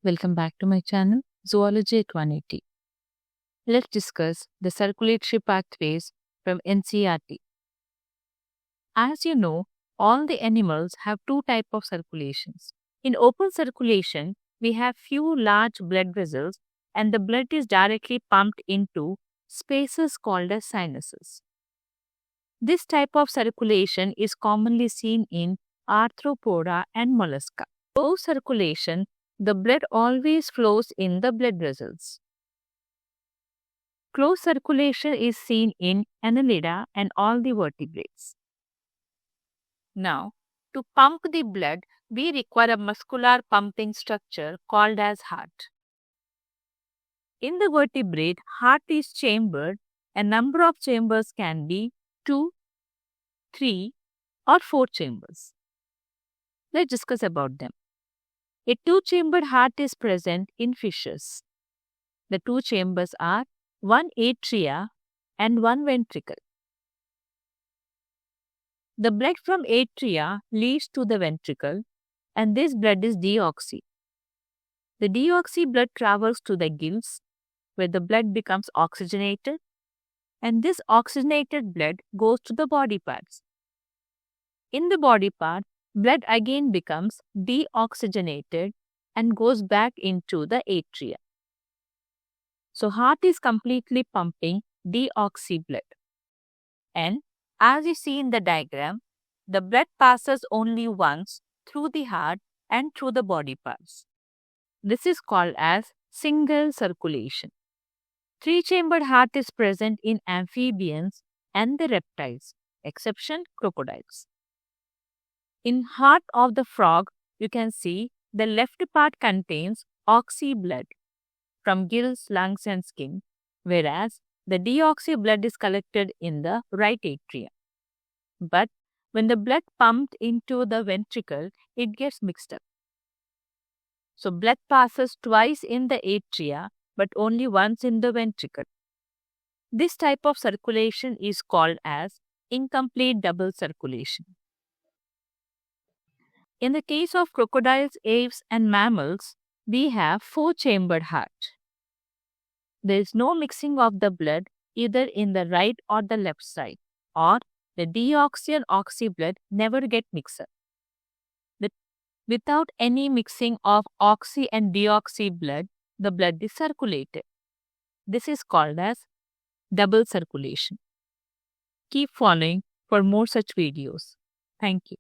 Welcome back to my channel, Zoology at 180. Let's discuss the circulatory pathways from NCERT. As you know, all the animals have two types of circulations. In open circulation, we have few large blood vessels and the blood is directly pumped into spaces called as sinuses. This type of circulation is commonly seen in arthropoda and mollusca. Closed circulation, the blood always flows in the blood vessels. Closed circulation is seen in Annelida and all the vertebrates. Now, to pump the blood, we require a muscular pumping structure called as heart. In the vertebrate, heart is chambered. A number of chambers can be 2, 3, or 4 chambers. Let's discuss about them. A two-chambered heart is present in fishes. The two chambers are one atria and one ventricle. The blood from atria leads to the ventricle and this blood is deoxy. The deoxy blood travels to the gills where the blood becomes oxygenated and this oxygenated blood goes to the body parts. In the body part, blood again becomes deoxygenated and goes back into the atria. So heart is completely pumping deoxy blood. And as you see in the diagram, the blood passes only once through the heart and through the body parts. This is called as single circulation. Three-chambered heart is present in amphibians and the reptiles, exception crocodiles. In heart of the frog, you can see the left part contains oxy blood from gills, lungs and skin, whereas the deoxy blood is collected in the right atria. But when the blood pumped into the ventricle, it gets mixed up. So blood passes twice in the atria, but only once in the ventricle. This type of circulation is called as incomplete double circulation. In the case of crocodiles, apes and mammals, we have four-chambered heart. There is no mixing of the blood either in the right or the left side, or the deoxy and oxy blood never get mixed up. Without any mixing of oxy and deoxy blood, the blood is circulated. This is called as double circulation. Keep following for more such videos. Thank you.